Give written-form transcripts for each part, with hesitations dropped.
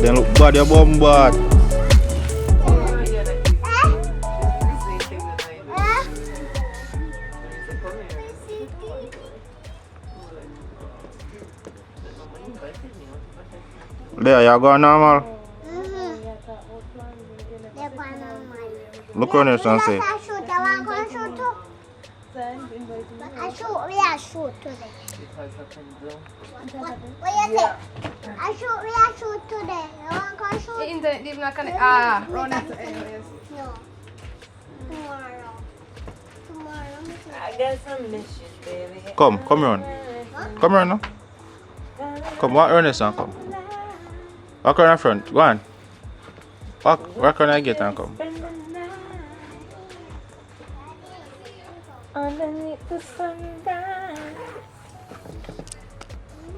They look bad, your bum bad. There, you going normal? Look on your son, say. I shoot today. What you say? I shoot today. You want to shoot? The internet did not connect. Run it anyways. No. Tomorrow. I got some missions, baby. Come run. Come run now. Come, walk around this and come. Walk around the front, go on. Walk around the gate and come. Underneath the sunrise,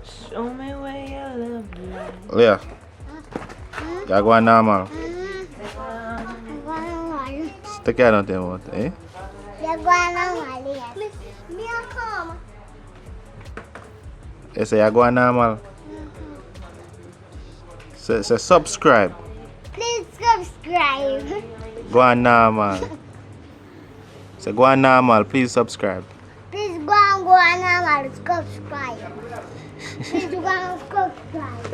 show me where your love lies. Yeah. You go normal. Stick your hand out there, what, eh? You're going normal, yes. Me a come. You say you go normal. Say subscribe. Please subscribe. Go on normal. Say go on normal, please subscribe. Please go on normal, subscribe. Please go and subscribe.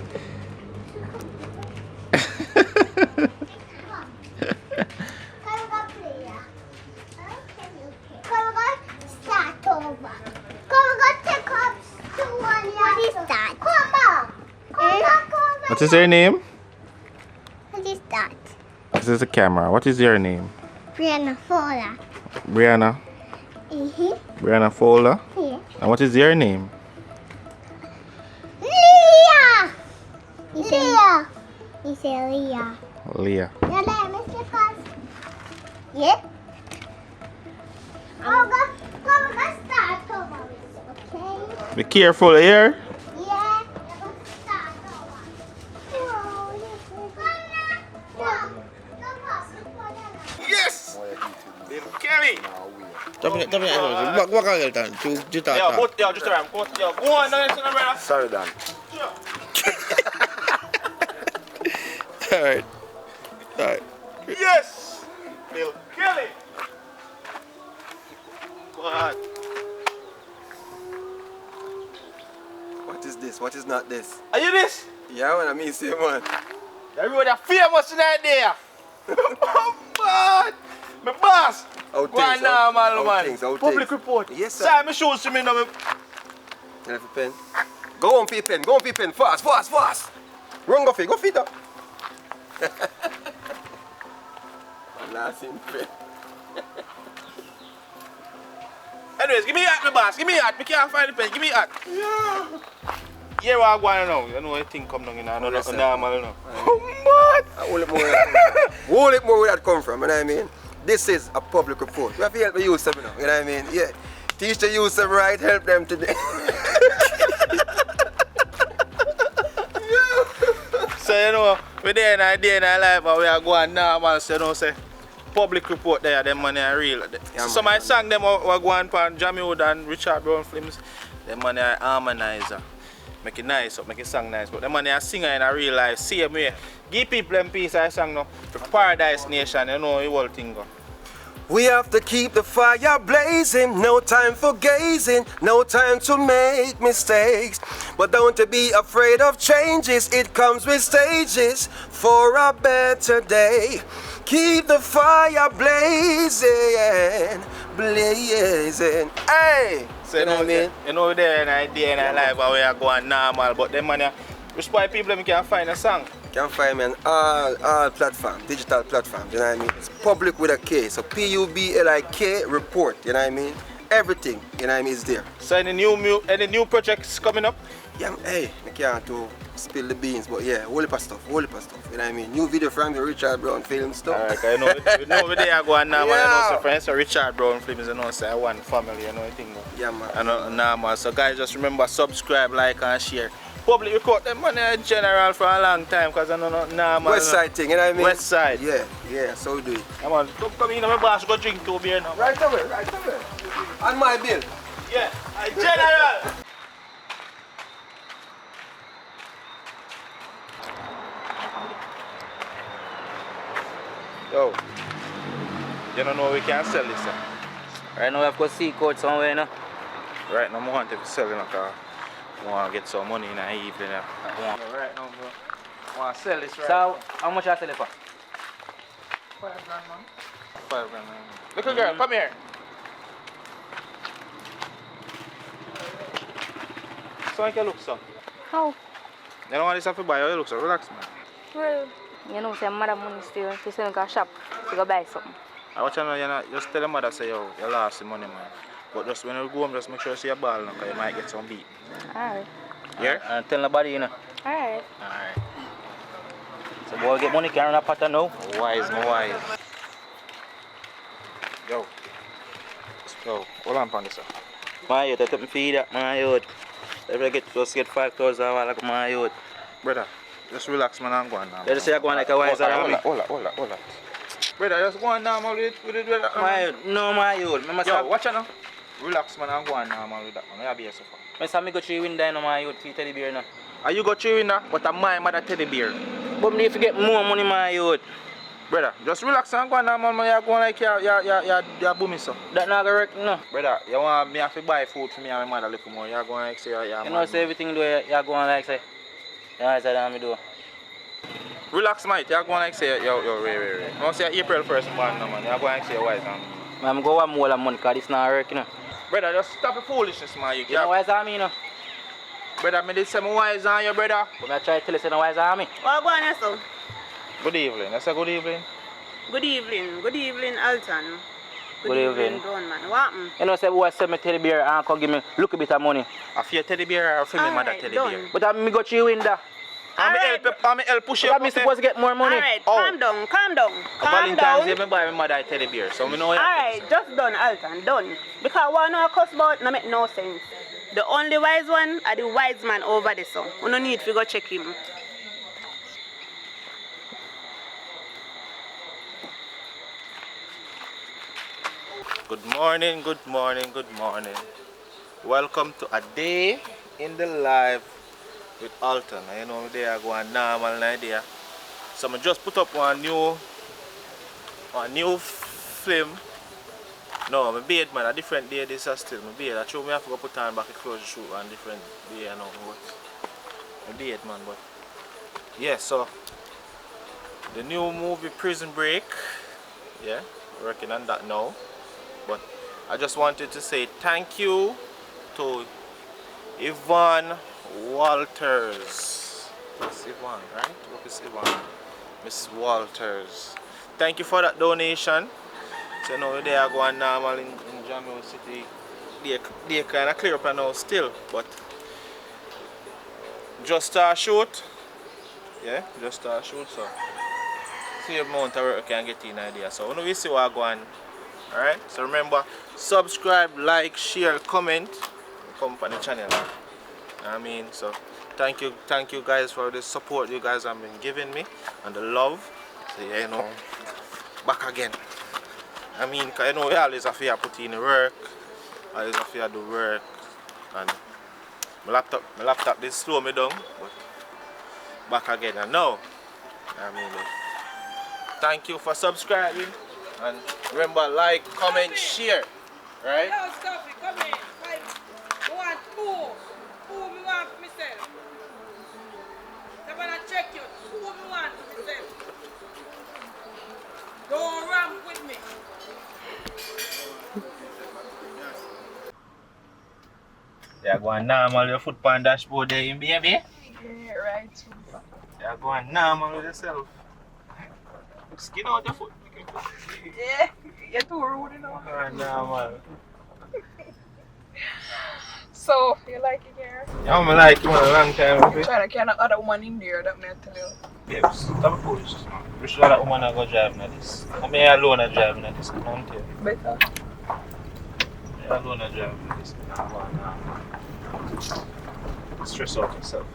Come go play, yeah? Come go start over. Come go take up to one year. What is that? Come back. Come back. What is your name? What is that? This is the camera. What is your name? Brianna Fowler. Brianna. Brianna Fowler. Yeah. And what is your name? Leah. Leah. You say Leah. Leah. Your name is Lucas. Yeah. Come go start over, okay? Be careful here. Yeah. Go start over. Yes! Kelly! Back on Elton. Just around. Go on, brother. Sorry, Dan. Alright. Yes! Bill Kelly! What? What is this? What is not this? Are you this? Yeah, when I mean same one. Everybody famous tonight there. Oh, man! My boss! Go on now, man. Public report. Yes, sir. Sign my shoes to me now. You have a pen? Go on, pen. Fast. Run, go fit up. Last in pen. Anyways, give me that, my boss. Give me that. I can't find the pen. Give me that. Yeah, what I'm going now. You know the thing come down in there. I know that's normal now. Oh, man! Hold it more where that come from, you know what I mean? This is a public report. We have to help the youth, you know what I mean? Yeah. Teach the youth them right, help them today. So, you know, we're there in our day in our life, and we are going normal, so you know, say, public report there, them money are real. Yeah, so my song, them were going on Jamie Wood and Richard Brown films, them money are harmonizer. Make it nice, make it song nice, but them money are singer in a real life, same way. Give people them piece of song now, for Paradise Nation, you know, the whole thing go. We have to keep the fire blazing, no time for gazing, no time to make mistakes. But don't be afraid of changes, it comes with stages for a better day. Keep the fire blazing, hey! So you know what I mean? You know there in our day in our life where we are going normal, but them money, which why people them can find a song. You can find me on all platforms, digital platforms, you know what I mean? It's public with a K, so PUBLIK report, you know what I mean? Everything, you know what I mean, is there. So any new projects coming up? Yeah, hey, I can't to spill the beans, but yeah, whole heap of stuff, you know what I mean? New video from the Richard Brown film stuff. Alright, you know where they are going now, man, you know, so friends, so Richard Brown films, you know, say one family, you know, I think. Yeah, man. I know, nah, man, so guys, just remember, subscribe, like, and share. Public record them money in general for a long time, because I know, nah, man. West side thing, you know what I mean? West side. Yeah, so we do it. Come on, come in, my boss, go drink 2 beer now. Right away. On my bill. Yeah, general. Yo, you don't know we can sell this. Right now we have to go seek out somewhere, you know. Right now, I want to sell in a car. I want to get some money in the evening. Right now, bro. I want to sell this right So, how much I sell it for? 5 grand, man. 5 grand, man. Little girl, come here. So how you look, so? How? You don't want this to buy, how you look, so? Relax, man. Well, you know, say mother money still. She say go shop to go buy something. I watch you know, just tell your mother, say, yo, you lost the money, man. But just when you go home, just make sure you see your ball, because you might get some beat. Alright. Yeah? And tell nobody, you know. Alright. Alright. So boy get money, can't run a pattern now. Wise, my wise. Yo. Hold on, Panda, sir. My youth, I took me feed that, my youth. If I just get 5,000 a while like my youth. Brother, just relax, man, I'm going now. They just say I'm going like a wise army. Hold on. Brother, just go on normal with it. My youth, no my youth. Yo, watch out now. Relax, man, I'm going normal with that, man. You be here so far. I saw me go through window in my youth, feed teddy bear now. Are you go through in that? But I'm my mother teddy bear. But me if you get more money, my youth. Brother, just relax and go on normal, man. You're going like you're booming, so. That not gonna work, no. Brother, you want me to buy food for me and my mother a little more. You're going like say you're You know, say everything do you're going like say. Yeah, that's what me do. Relax, mate. You're going like say yo, wait. I say April 1st, man, man. You're going like say wise, man. I'm going to want more money because this not working, you know. Brother, just stop the foolishness, man. You know wise army, you know. Brother, me did say my wise on you, brother. But I try to tell you say no wise army. What go on here, so? Good evening. I say good evening. Good evening, Alton. Good evening. Brown man. What happened? You know, say boy sell me teddy bear and come give me look a bit of money. I feel teddy bear or for me mother teddy done. bear. But I me go through window. I'm help push you But up. me supposed to get more money. Alright, Oh. calm down. Calm Valentine's down. Day, me buy my mother a teddy bear. So me know you. Alright, just done, Alton, done. Because what no cuss about no make no sense. The only wise one are the wise man over there, so we no need to go check him. Good morning. Welcome to a day in the life with Alton. You know, they are going normal idea. So I just put up one new film. No, my beard, man, a different day. This is still my beard. I show me have to go put on back a clothes shoot on different day. You know, my beard, man. But yeah, so the new movie Prison Break. Yeah, working on that now. But I just wanted to say thank you to Yvonne Walters. It's Yvonne, right? Look, it's Yvonne. Miss Walters. Thank you for that donation. So now they are going normal in Jammu City. They kind of clear up now still, but just a shoot. Yeah, just a shoot. So see the amount of work I can get in idea. So when we see what going. Alright, so remember, subscribe, like, share, comment, come on the channel. I mean, so thank you guys for the support you guys have been giving me and the love. So yeah, you know, back again. I mean, cause you know, we always have to put in the work, always have to do work, and my laptop did slow me down, but back again. And now, I mean, thank you for subscribing. And remember, like, comment, share, right? No, stop it, come in. I want two. Two me want for myself. I'm gonna check you. Two me want for myself. Don't ramp with me. They're going normal, your foot on dashboard there, baby. Yeah, right. They're going normal with yourself. Skin out your foot. Yeah, you're too rude, you know. Normal. So, you like it here? Yeah, I like you a long time. I'm trying to get another woman in there, that may I tell you. Babes, stop foolish. We should have that woman go driving at this. I mean, alone are driving at this. Come on, tell you. Better. Alone are driving at this. Stress out yourself.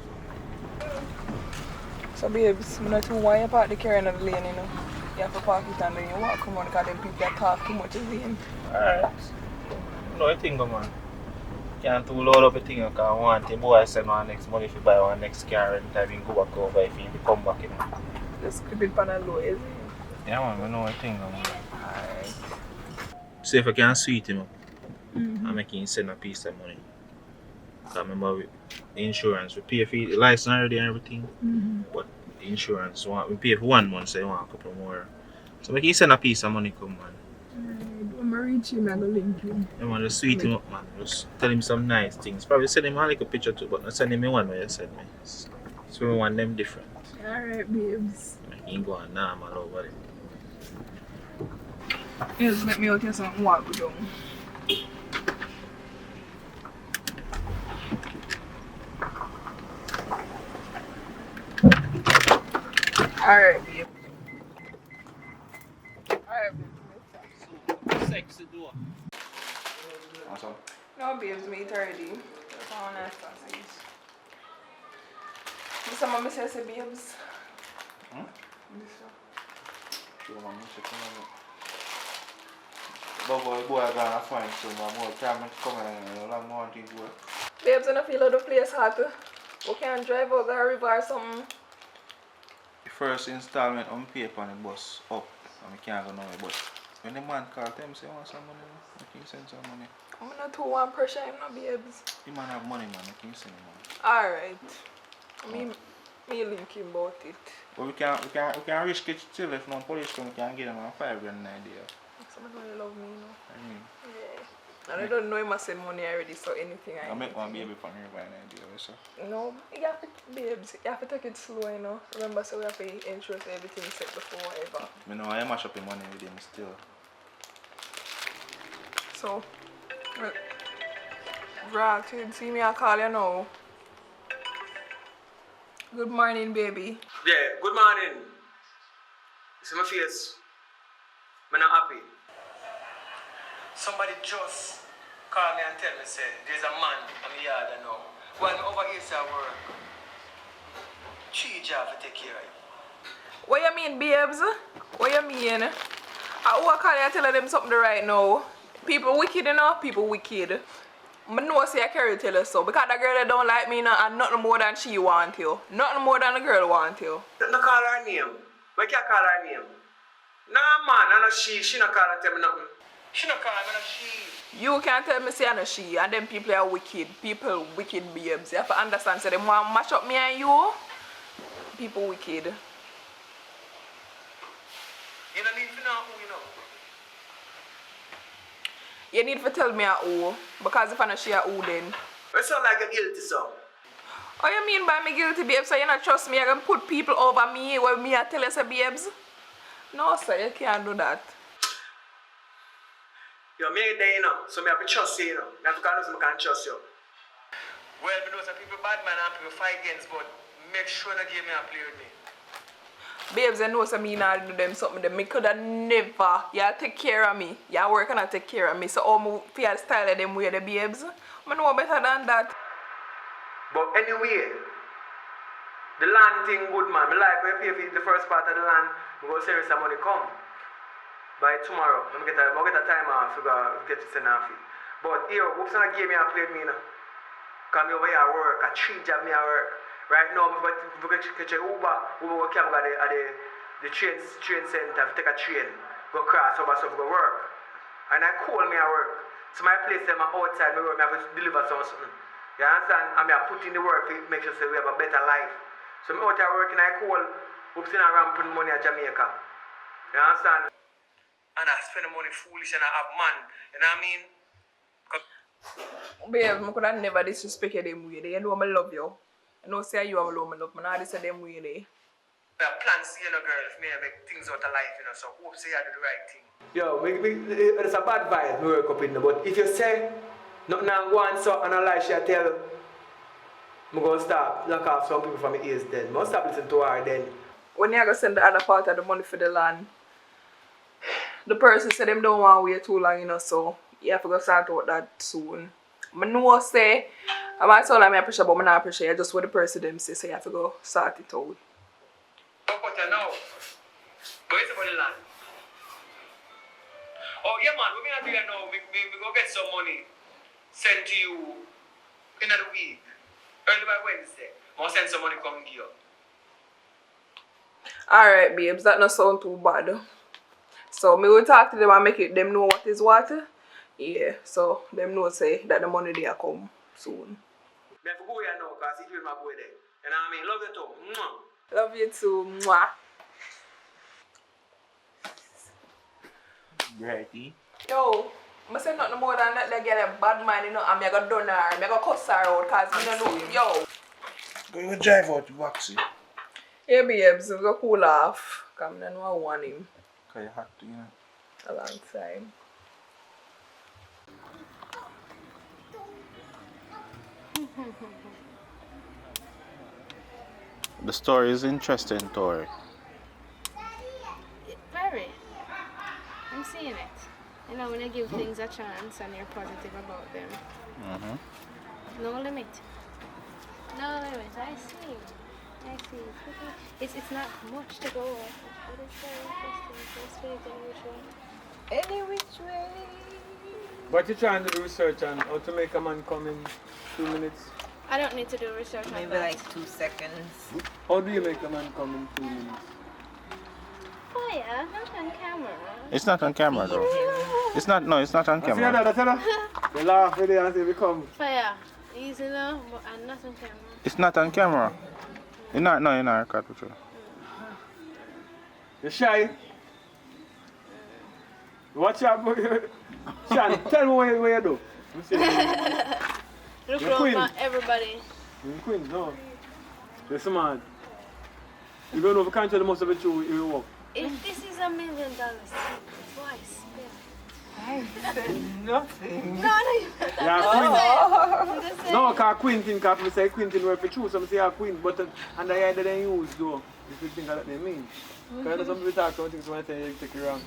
So, babes, I'm not too why you park the car in the lane, you know. You have to park it and then you walk around because them people talk too much in the lane. Alright. No, I think, man. Can't too load up a thing because one thing boy send one next money if you buy one next car and time you go back over if you come back in. Just keep it on a low, is it? Yeah, man, I know what thing. Alright. See if I can sweet him up and make him send a piece of money. Because remember, the insurance, we pay for the license already and everything. But the insurance, we pay for 1 month, so you want a couple more. So make him send a piece of money come, man. When I reach him, I'm going to link him. You want to sweet him up, man. Just tell him some nice things. Probably send him a little picture too, but not send him one where you send me. So we want them different. Alright, babes. Make him go on normal over it. You just make me out here something walk down. Alright, babe. Alright, babe. Sexy door. Awesome. No, babes, meet already. That's all I have to say. This is what I say, babes. Sure, man. Boy, I'm gonna find some more time to come and a lot more things work. Babes, I don't feel the place hot. We can drive out the river or something. The first installment on paper on the bus up, and we can't go nowhere. But when the man called them, say, want some money, I can send some money. I'm not too one pressure him, no, babes. The man have money, man, I can send him money. Alright. Me link him about it. But we can risk it still if no police come, we can get them a $5 grand idea. Someone really love me, you know. I mean, Yeah. And I don't know him I send money already, so anything I make one baby for me by an idea, so. No, you have to, babes, you have to take it slow, you know. Remember, so we have to ensure that everything is set before whatever. I know I mash up the money with him still. So, right, you see me, I call you now. Good morning, baby. Yeah, good morning. You see my face? I'm not happy. Somebody just called me and tell me, say, there's a man on the yard now. When over here at work, 3 jobs to take care of you. What you mean, babes? What you mean? I will call you and tell them something right now. People wicked, you know? People wicked. I know say I carry tell you so. Because the girl that don't like me, no, and nothing more than she want you. Nothing more than the girl want you. Don't call her name. Why can't call her name? Nah, man, I know she not call and tell me nothing. She not call me, no she. You can't tell me say I know she, and them people are wicked. People wicked babes. You have to understand, so they want to mash up me and you. People wicked. You don't need to know who you know. You need to tell me a who, because if I know she a who then. You sound like a guilty son. What you mean by me guilty, babes? So you not trust me, you can put people over me when me I tell you say, babes? No, sir, you can't do that. You're married there, you know, so I have to trust you, you know. I have to know I can trust you. Well, I know some people bad man and people fight against, but make sure that give me a play with me. Babes, I know some me not do them something them. Me coulda never. Y'all take care of me. Y'all work and take care of me. So all my feel style of them way the babes. I know better than that. But anyway, the land thing good, man. I like when you pay for the first part of the land, we go save some money come. By tomorrow, I'm get a time off to get to send off it. But here, who's not give me a plate me now? Come over here at work, a 3 job me at work. Right now, I'm going to catch a Uber will come at the train center, take a train, go cross over stuff, go work. And I call me at work. So my place them outside my work, I have to deliver something. You understand? I mean, I put in the work to make sure we have a better life. So I'm out there working, I call, oops, and I ramping money at Jamaica. You understand? And I spend the money foolish and I have man. You know what I mean? Babe, I could have never disrespect you them way. You know I love you. I know say you have a love me love. I know this them way there. I plan to see, you know, girls, me make things out of life, you know, so hope say I do the right thing. Yo, it's a bad vibe, we work up in there, but if you say, nothing I go on so, and I lie, she tell, I'm going to stop, lock off some people from my ears then. I'm going to stop listening to her then. When you go send the other part of the money for the land, the person said them don't want to wait too long, you know, so you have to go start out that soon. I know say, I might tell them I appreciate, but I'm not appreciate just what the person them say, so you have to go start it out. What you know? But it's about the land. Oh yeah man, we're gonna do that now. We go get some money sent to you in the week. Early by Wednesday. I'll send some money come give you. Alright babes, that not sound too bad. So me will talk to them and make it them know what is what. Yeah, so them know say that the money they are come soon. Me have to go here now because he my boy there. You know what I mean? Love you too. Mwah. Love you too. Mwah. Righty. Yo, I say nothing more than that. They get a bad mind, you know, and I got done her. I got cuss her out because I don't know. Yo. Go you drive out to Waxy. Yeah, babes, we go cool off. Come then, I want him Because you hot, you know. a long time. The story is interesting, Tori. Very. I'm seeing it. You know, when you give things a chance and you're positive about them. Mm-hmm. No limit. No limit. I see. It's not much to go off, but it's very interesting. Let's put it in which way. Any which way. But you're trying to do research on how to make a man come in 2 minutes. I don't need to do research on Maybe that. like 2 seconds. How do you make a man come in 2 minutes? Fire, not on camera. It's not on camera, though. It's not on I see camera. that, tell her. They laugh with it and say, we come. Fire, easy now, but I'm not on camera. It's not on camera. You're not record with you. You're shy. Watch out. Shan, tell me what you do. Look You're around queen. for everybody. You're queen, no. You're smart. You don't know if you can't tell the most of it you walk. If this is $1 million, why spend? I said nothing. No, you Yeah, queen. No, because queen thing, because we say queen thing where if you choose, some say a queen, but and the idea they use though, if you think that they mean. Because some people talk about things when they take you wrong.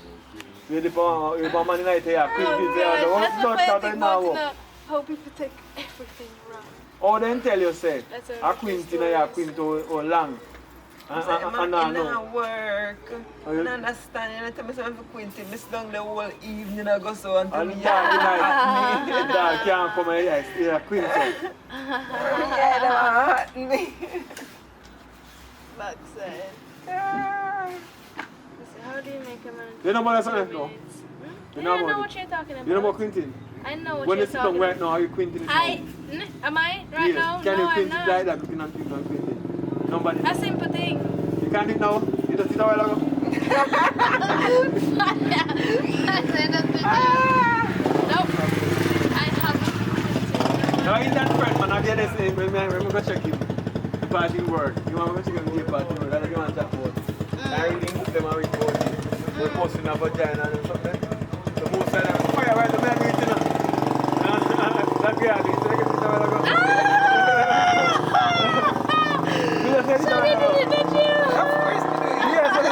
You the power, you man in the queen thing, they are the one not talking now. How people take everything wrong. Oh, then tell you say, That's a queen thing and a queen to long. Man, No. it not work. Oh, you- I understand. You know, tell me something for Quinty. I sit down the whole evening I go so until And me dark dark can't come and yeah, queen thing. Yeah, that hurt me. Back side. How do you make a man? You know about that 2 something no? minutes? You I know know about what it? you're talking about. You know about queen I know what when you're you sit down talking right about. now, are you queen thing? Am I right now? Can No, you I'm queen not. like that? Looking at people and queen Nobody. A simple thing. You can't do it now? You just sit a while ago? I said that to Nope. I haven't. No, he's that friend, man. I've been there saying, I'm going to check him. The party work. You want to check him the party work. I don't want to chat about it. I really move them and report it. We're posting a vagina and something. The most of them, fire right the man eating up. That guy, he's like a sit a while ago. You just said it a while ago. Of course we do. Yes, what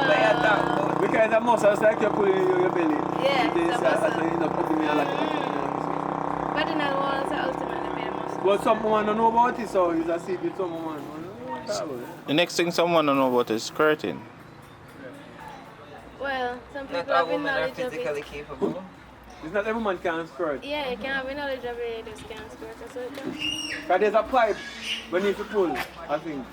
But I talk about because the muscle is like you're pulling in your belly. Yeah, It is, it's a muscle. so you end up putting me a lot of But then I want to ultimately be a muscle. But someone don't know about it, so you just see it someone. The next thing someone don't know about is skirting. Well, some people not have all the women are knowledge of physically it. capable. It's not every man can skirt. Yeah, you can have the knowledge of it, you just can't skirt. That's what it does. Because there's a pipe when you need to pull, I think.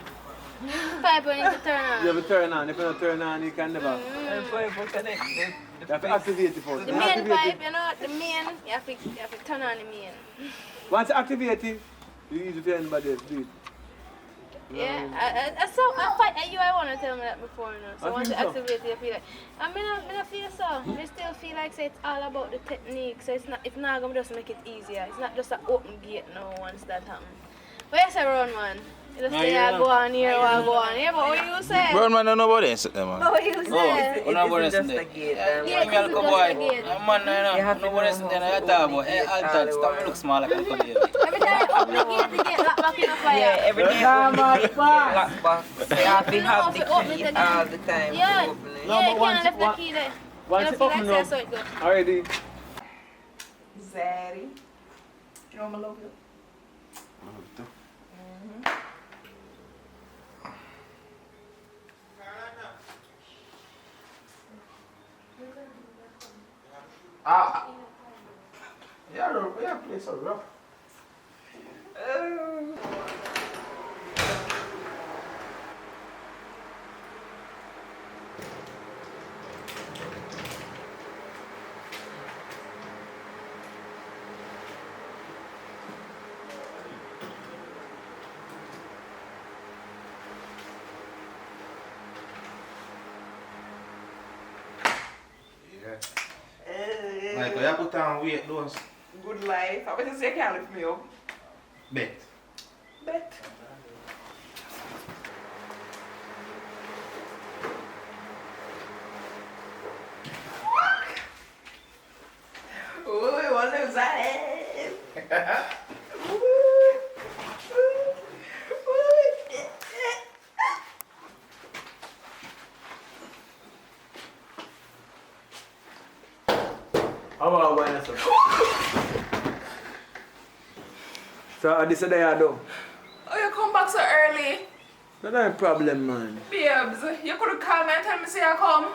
Pipe when you need to turn on. You have to turn on. If you don't turn on, you can never. And for if we connect You have to activate it first. The You main activate pipe, it. you know, the main, you have to turn on the main. Once you activate it, you easy for anybody else do it. Yeah, I fight you. I want to tell me that before, you know. So I once you think so. activate it, you feel like. I mean, I feel so. I still feel like say it's all about the technique. So it's not gonna just make it easier. It's not just an open gate now once that happens. But yes, I run man. You just say I go on here, I go on here. But what you say? Brown man don't know about this, man. What you say? Una buena just sinde. a gate. Yeah, Give me alcohol boy. Man, You have to no buena know sinde how na to yata open bo. the gate all Alton, the stop while. look small like alcohol. Every time you open the gate lock back in the fire. Yeah, every day you open it, lock back. So you have to have the key all the time Yeah, to open it. yeah, you once can't left the key there. Once You you feel open like up, so it goes. already. Zaddy. You know I love you. Yeah, play so rough. So you put on weight those. Good life. I better say you can't lift me up. Bet. Bet. Ooh, you want to lose that? How about going on, sir? So, this is the day I do. Oh, you come back so early? That's not a problem, man. Babes, you could have called me and tell me say I come.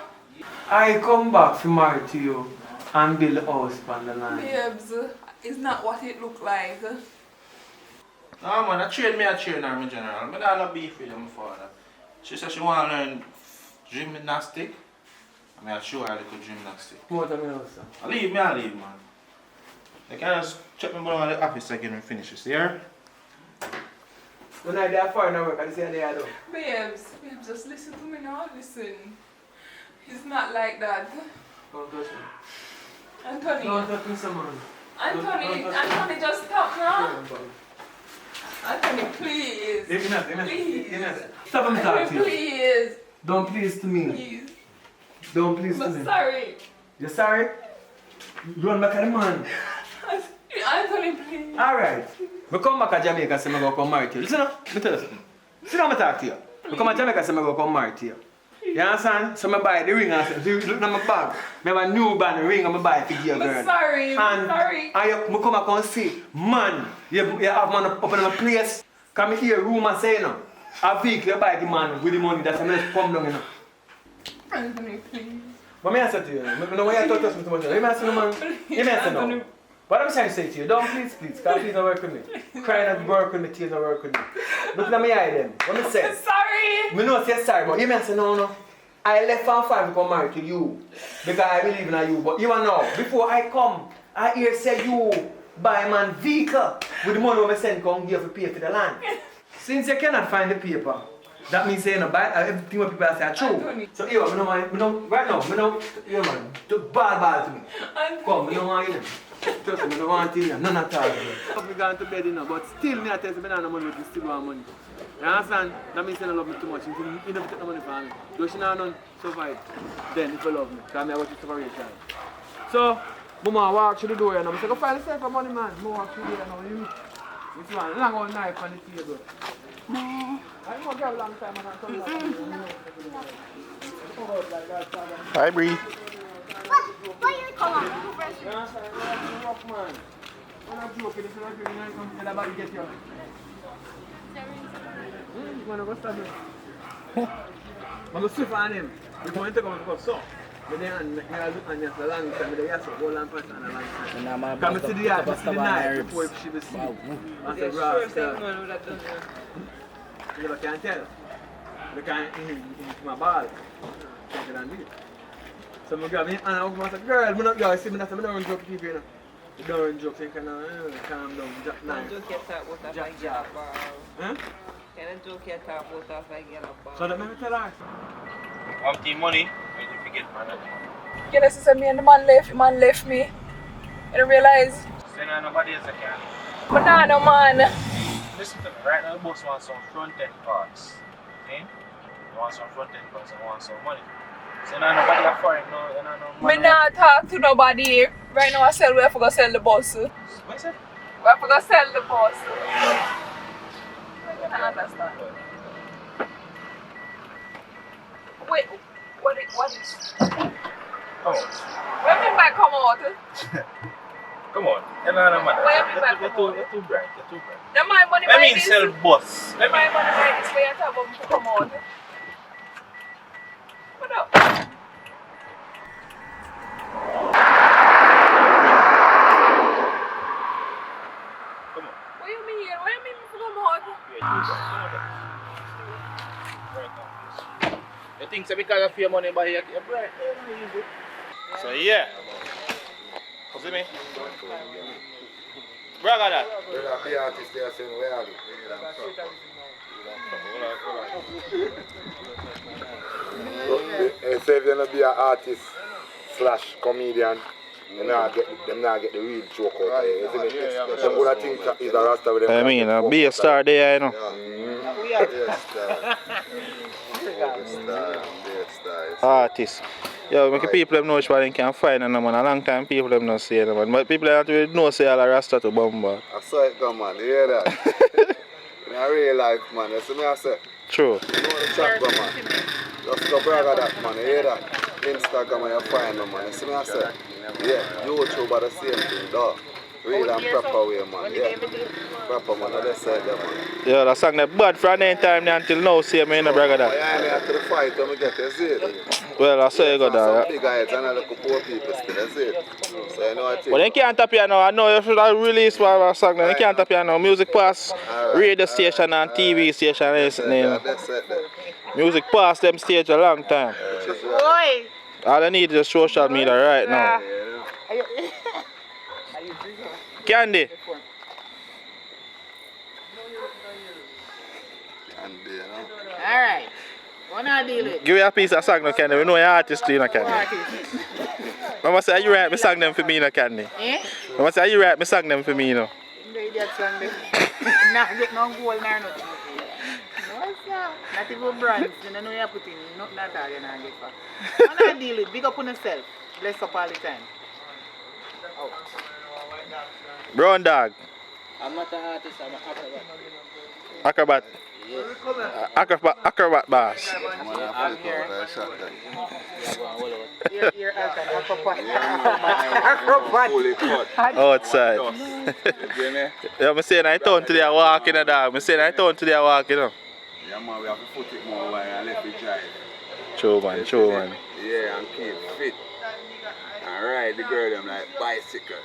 I come back to marry to you and build a house on the land. Babes, it's not what it look like. No man, I train her in general. But I don't beef with my father. She said she want to learn gymnastic. I mean, I'll show her a little gymnastic. What am I going to say? I leave, man. They can just check me down at the office again and finish this, yeah? When I do foreign work, I say I do. Babes, just listen to me now, listen. It's not like that. Don't touch me. Anthony. Don't touch me, someone. Anthony, just stop now. Anthony, please. Please. Stop him talking to you. Please. Don't please to me. Please. Don't please to I'm me. sorry. You're sorry? Run back at the man. Anthony, please. Alright. We come back to Jamaica and say I'm going to come marry to you. Listen up. Me tell you something. Sit down and talk to you. We come to Jamaica and say I'm going to come marry to you. You understand? So I buy the ring and say, look at my bag. I have a new band ring and I buy it for your girl. I'm sorry. And I come back and say, man, you have man up in my place. Come here, room and say, you know, a vehicle you buy the man with the money that's going to come down, you know. Anthony, please. What may I say to you? I know why you talk to us too much. You may say no, man. You may say no. What I'm trying to say to you, don't please, because please don't work with me. Crying and work with me, tears don't work with me. Look at me eye them. What me say? Sorry. Me know say sorry, but you may say no. I left from 5 to come marry to you. Because I believe in you. But you know, before I come, I hear say you buy a man vehicle with the money I send come give to pay for the land. Since you cannot find the paper, that means you know, buy everything what people say are true. So you know, right now, you man, ball to me. Come, you don't want you. Trust me, I don't want you. None at all. I'm going to bed, you know, but still me I tell you, I don't have money, but you still want money. You understand? That means you don't love me too much. You never take the money from me. Though she not survive, then if you love me, because I watch you separation. So, Mama walk through the door and I say, go find yourself a money man. I walk through there and you see one long old knife on the table. I don't have a long time and I come back. Hi, Bree. What you Come on. Rough man. When I'm joking, if you're not joking, I'm going to tell about get you. You want to go stab him? I'm going to swift on him. If you want to take him, go so. But then I look on you for a long time, but I have to hold on for a long time. Come to the yard, to the night, before she was asleep. And the grass you never can tell. You can't in my ball. Take it and do it. So I grab me and I say, girl, I'm not going to see me, I don't joke with people, you know. You don't joke, so you can calm down, jack nice. Joke you talk about if I get a ball. Huh? Can I joke you talk about if I get a ball? So that made me tell her. Have the money, when you forget, man. Yeah, this is me and the man left me. I don't realize. Then nobody else can. But nah, no man. Listen to me, right now the boss wants some front-end parts. Okay? You want some front-end parts and want some money. So now nobody are foreign, no Me not talk to nobody. Right now we have to go sell the bus. What is it? We have to go sell the bus. I don't understand. Wait, what is? Come on. What do you mean by come out? Come on. You're not a man. What do you mean by come out? You're too bright. The my money Let by me this. sell bus. The my money by this way you talk about to come out. What up? Come on. What you mean? What you mean to come out? You think so because of your money by you're bright? So yeah. You see me? Brother that. The artist they are saying, where are you? Say if you're going to be an artist / comedian, Them not get the real joke out there, isn't it? Some would think he's a Rasta with them. I mean, be a star there, you know. Artists. Yo, make people them know which one they can find and man. A long time people them not say man. But people don't really know say all a Rasta to bomba. I saw it come man, you hear that? In real life man, you see me I say. True. You know the chat go man. Just go brag at that man, you hear that? Instagram and you find them man, you see me I say. Yeah, YouTube are the same thing dog. Real and proper way man, yeah. Proper man, I just said that man. Yeah, that song that bad from any time until now, see me in the brag of that. Yeah, me after the fight when we get to see it. Well, I saw you got that. Some big guys and a little poor people still, that's it. So you know what I think. But they can't tap here now. I know you should have released one song now. They can't tap here now. Music pass, radio station and TV station and everything. You know. That's it. Music pass them stage a long time. Oi! All I need is social media right now. Candy. Alright. What I deal with? Give me a piece of song now, Candy. We know you're artist, you know, Candy. Mama say you write me song them for me, you know, Candy. Eh? Mama say you write me song them for me, you know. The idiot song them. Nah, get no gold nor nothing. What's that? Not even brands. You know you're putting nothing at all you know get for. What I deal with? Big up on yourself. Bless up all the time. Out. Brown dog. I'm not an artist, I'm an acrobat. Acrobat. Acrobat boss. I'm here. You're acrobat. Outside. Yeah, I'm saying I turn today I walk in a dog. I'm saying I turn today I walk, you know. Yeah, man, we have to put it more while and let it dry. True, man. True, man. Yeah, and keep fit. And ride the girl them like bicycle.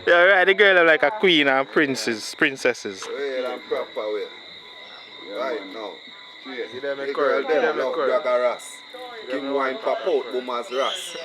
Yeah, right. The girl are like a queen and princesses. Real and proper way. Right now. Straight. The girl them love Bragga Ras. Give wine pop out, boomers Ras.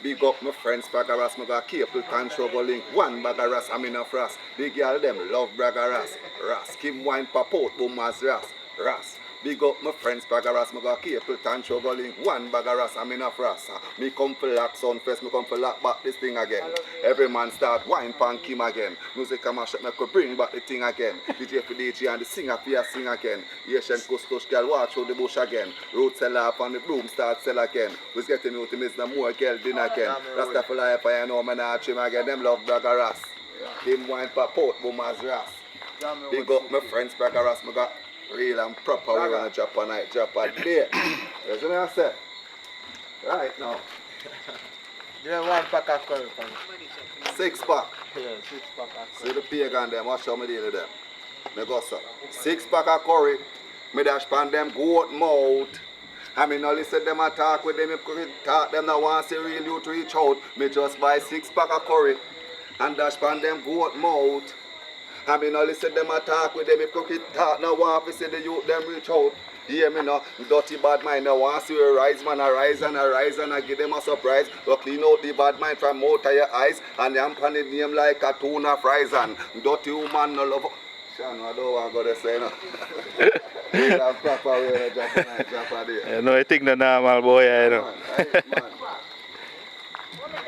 Big up my friends Bragga Ras, I got cable control link. One Bragga Ras, I'm enough Ras. The girl them love Bragga Ras. Ras. Give wine pop out, boomers Ras. Ras. Big up my friends Bragga Ras, I got cable control link. One Bragga Ras, I'm enough Ras. Me come for lock sound first, me come for lock back this thing again. Every man start wine pan Kim again. Music come and me could bring back the thing again. DJ for DJ and the singer for sing again. Asian Kustush girl watch through the bush again. Road sell up and the broom start sell again. Who's getting out to miss no more girl din again. Rasta for life I know man I trim again. Them love Bragga Ras. Them wine pop out boomers Ras. Big up my friends Bragga Ras, me got real and proper way on a drop a night, drop a day. You see what I say? Right now. You have 1 pack of curry for me. 6 pack. Yeah, 6 pack of curry. See the pagan them, watch how me deal with them. Me go so. 6 pack of curry. Me dash pan them goat mouth. I mean no listen them a talk with them, if talk them no want see real youth reach out. Me just buy 6 pack of curry and dash pan them goat mouth. I mean no listen them a talk with them, if crooked talk no want to see the youth them reach out. Hear me no, dirty bad mind no want see a rise man a rise and I give them a surprise. So clean out the bad mind from out of your eyes and them pan the name like a tuna fries and dirty woman no love. Sean, I don't want to go to say no. It's a proper way to drop a night, drop a day. You know, I think the normal boy, you know. Man,